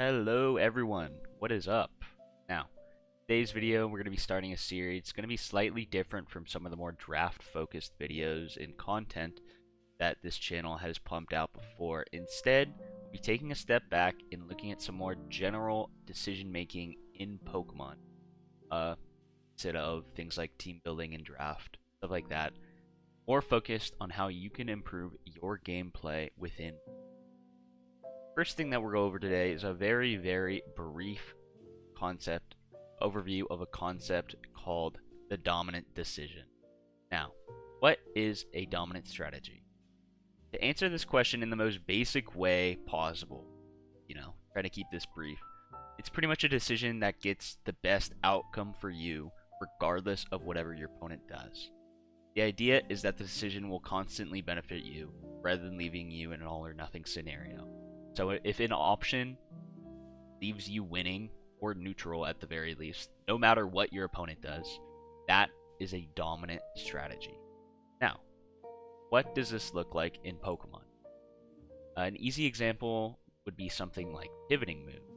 Hello everyone, what is up? Now, today's video we're going to be starting a series. It's going to be slightly different from some of the more draft focused videos and content that this channel has pumped out before. Instead, we'll be taking a step back and looking at some more general decision making in Pokemon. Instead of things like team building and draft, stuff like that. More focused on how you can improve your gameplay within. First thing that we'll go over today is a very brief concept overview of a concept called the dominant decision. Now, what is a dominant strategy? To answer this question in the most basic way possible, try to keep this brief. It's pretty much a decision that gets the best outcome for you regardless of whatever your opponent does. The idea is that the decision will constantly benefit you rather than leaving you in an all or nothing scenario. So if an option leaves you winning or neutral at the very least, no matter what your opponent does, that is a dominant strategy. Now, what does this look like in Pokemon? An easy example would be something like pivoting move.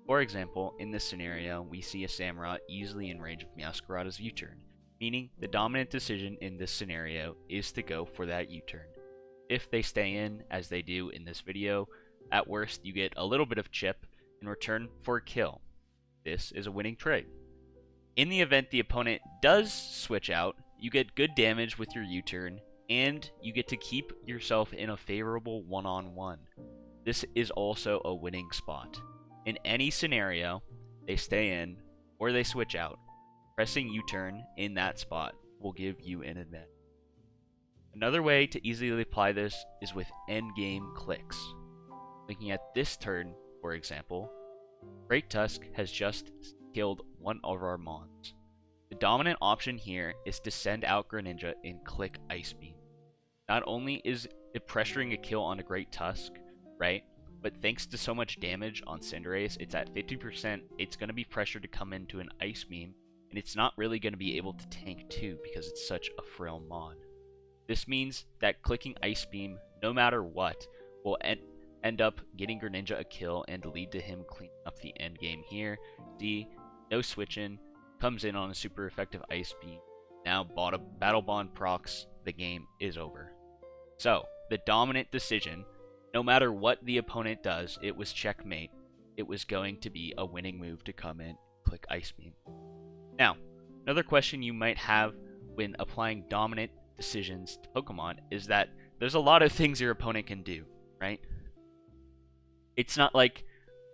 For example, in this scenario, we see a Samurott easily in range of Meowscarada's U-turn, meaning the dominant decision in this scenario is to go for that U-turn. If they stay in, as they do in this video, at worst, you get a little bit of chip in return for a kill. This is a winning trade. In the event the opponent does switch out, you get good damage with your U-turn, and you get to keep yourself in a favorable one-on-one. This is also a winning spot. In any scenario, they stay in or they switch out. Pressing U-turn in that spot will give you an advantage. Another way to easily apply this is with endgame clicks. Looking at this turn, for example, Great Tusk has just killed one of our Mons. The dominant option here is to send out Greninja and click Ice Beam. Not only is it pressuring a kill on a Great Tusk, right? But thanks to so much damage on Cinderace, it's at 50%, it's going to be pressured to come into an Ice Beam, and it's not really going to be able to tank too because it's such a frail Mon. This means that clicking Ice Beam, no matter what, will end up getting Greninja a kill and lead to him cleaning up the end game here. See, no switching, comes in on a super effective Ice Beam. Now Battle Bond procs, the game is over. So, the dominant decision, no matter what the opponent does, it was checkmate. It was going to be a winning move to come in, click Ice Beam. Now, another question you might have when applying dominant decisions to Pokemon is that there's a lot of things your opponent can do, right? It's not like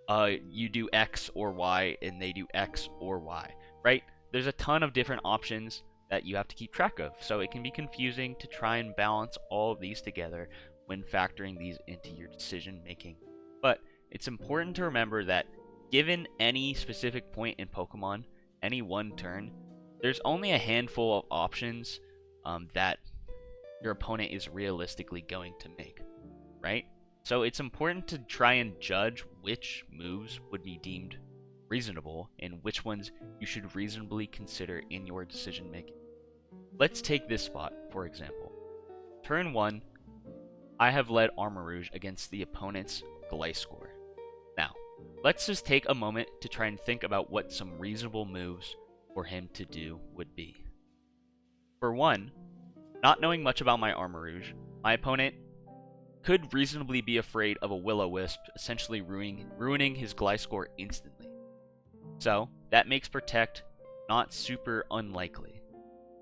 you do X or Y and they do X or Y, right? There's a ton of different options that you have to keep track of, so it can be confusing to try and balance all of these together when factoring these into your decision making. But it's important to remember that given any specific point in Pokemon, any one turn, there's only a handful of options that your opponent is realistically going to make, right? So it's important to try and judge which moves would be deemed reasonable and which ones you should reasonably consider in your decision making. Let's take this spot, for example. Turn 1, I have led Armarouge against the opponent's Gliscor. Now, let's just take a moment to try and think about what some reasonable moves for him to do would be. For one, not knowing much about my Armarouge, my opponent could reasonably be afraid of a Will-O-Wisp essentially ruining his Gliscor instantly. So, that makes Protect not super unlikely.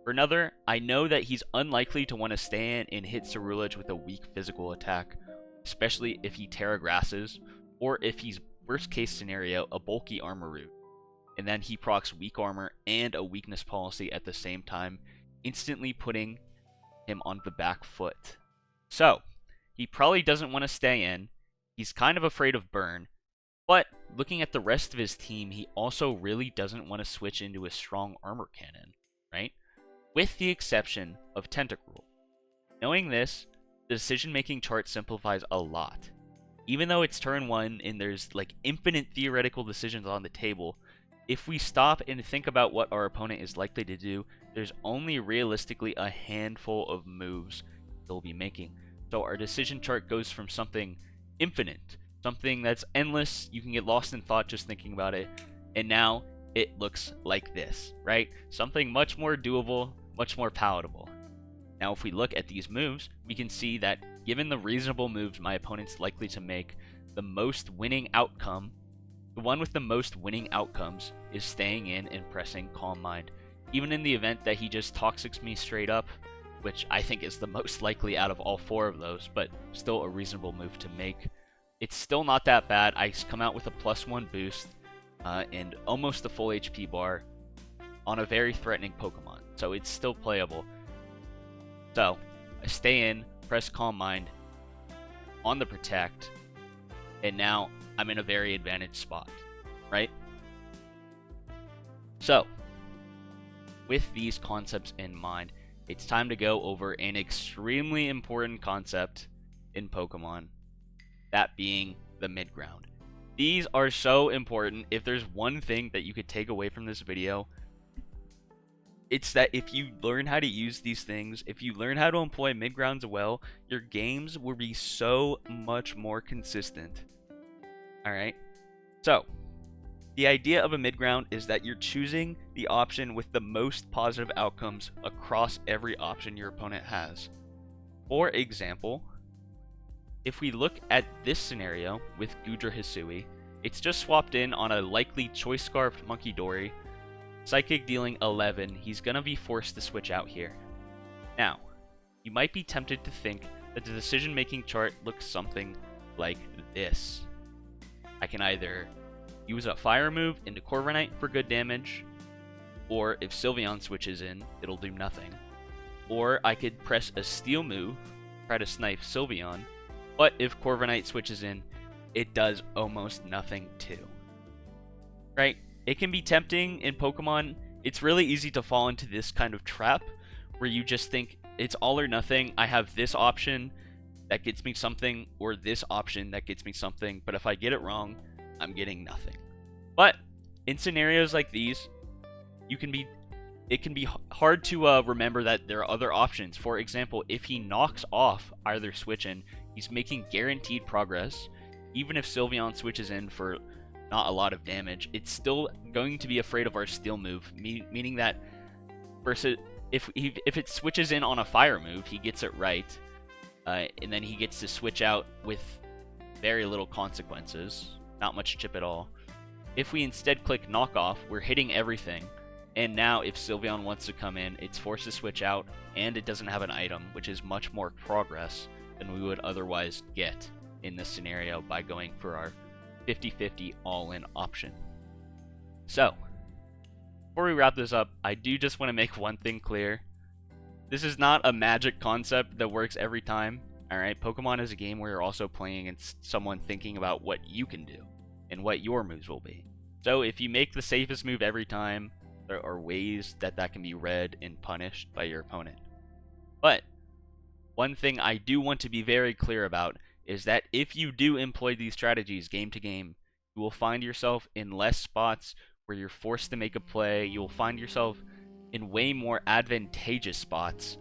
For another, I know that he's unlikely to want to stay in and hit Cerulege with a weak physical attack, especially if he Terra Grasses, or if he's, worst case scenario, a bulky Armarouge, and then he procs weak armor and a weakness policy at the same time, instantly putting him on the back foot. So, he probably doesn't want to stay in, he's kind of afraid of burn, but looking at the rest of his team, he also really doesn't want to switch into a strong armor cannon, right? With the exception of Tentacruel. Knowing this, the decision-making chart simplifies a lot. Even though it's turn 1 and there's like infinite theoretical decisions on the table, if we stop and think about what our opponent is likely to do, there's only realistically a handful of moves they'll be making. So our decision chart goes from something infinite, something that's endless. You can get lost in thought just thinking about it. And now it looks like this, right? Something much more doable, much more palatable. Now, if we look at these moves, we can see that given the reasonable moves my opponent's likely to make, the one with the most winning outcomes is staying in and pressing Calm Mind. Even in the event that he just Toxics me straight up, which I think is the most likely out of all 4 of those, but still a reasonable move to make. It's still not that bad. I come out with a +1 boost and almost a full HP bar on a very threatening Pokemon, so it's still playable. So, I stay in, press Calm Mind on the Protect, and now I'm in a very advantaged spot, right? So, with these concepts in mind, it's time to go over an extremely important concept in Pokemon, that being the mid-ground. These are so important. If there's one thing that you could take away from this video, it's that if you learn how to use these things, if you learn how to employ mid-grounds well, your games will be so much more consistent. Alright? So, the idea of a mid-ground is that you're choosing the option with the most positive outcomes across every option your opponent has. For example, if we look at this scenario with Goodra Hisui, it's just swapped in on a likely Choice Scarf Munkidori, Psychic dealing 11, he's gonna be forced to switch out here. Now, you might be tempted to think that the decision-making chart looks something like this. I can either use a fire move into Corviknight for good damage, or if Sylveon switches in, it'll do nothing. Or I could press a steel move, try to snipe Sylveon, but if Corviknight switches in, it does almost nothing too. Right? It can be tempting in Pokemon. It's really easy to fall into this kind of trap where you just think it's all or nothing. I have this option that gets me something, or this option that gets me something, but if I get it wrong, I'm getting nothing. But in scenarios like these, it can be hard to remember that there are other options. For example, if he knocks off either switch in, he's making guaranteed progress. Even if Sylveon switches in for not a lot of damage, it's still going to be afraid of our steel move, meaning that versus if it switches in on a fire move, he gets it right, and then he gets to switch out with very little consequences, not much chip at all. If we instead click knock off, we're hitting everything, and now if Sylveon wants to come in, it's forced to switch out, and it doesn't have an item, which is much more progress than we would otherwise get in this scenario by going for our 50-50 all-in option. So, before we wrap this up, I do just want to make one thing clear. This is not a magic concept that works every time. Alright, Pokemon is a game where you're also playing against someone thinking about what you can do and what your moves will be. So if you make the safest move every time, there are ways that can be read and punished by your opponent. But one thing I do want to be very clear about is that if you do employ these strategies game to game, you will find yourself in less spots where you're forced to make a play. You will find yourself in way more advantageous spots,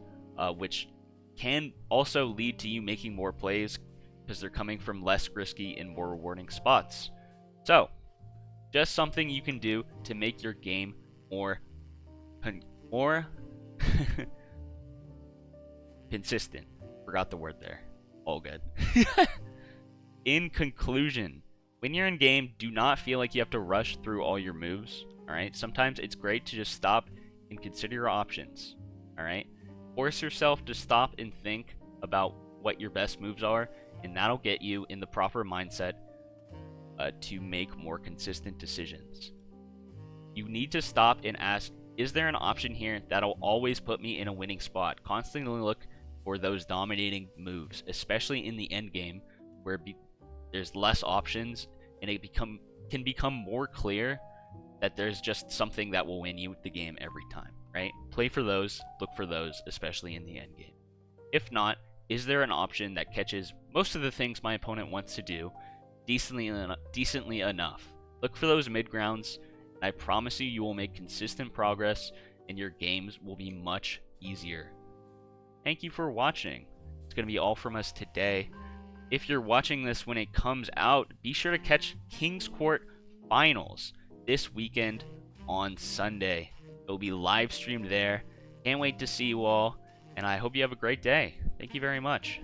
which can also lead to you making more plays because they're coming from less risky and more rewarding spots. So, just something you can do to make your game more consistent. Forgot the word there. All good. In conclusion, when you're in game, do not feel like you have to rush through all your moves. Alright? Sometimes it's great to just stop and consider your options. Alright? Force yourself to stop and think about what your best moves are, and that'll get you in the proper mindset to make more consistent decisions. You need to stop and ask, is there an option here that'll always put me in a winning spot? Constantly look for those dominating moves, especially in the end game where there's less options and it can become more clear that there's just something that will win you the game every time, right? Play for those, look for those, especially in the end game. If not, is there an option that catches most of the things my opponent wants to do decently enough? Look for those mid-grounds, and I promise you will make consistent progress and your games will be much easier. Thank you for watching. It's going to be all from us today. if you're watching this when it comes out, be sure to catch King's Court Finals this weekend on Sunday. It will be live streamed there. Can't wait to see you all, and I hope you have a great day. Thank you very much.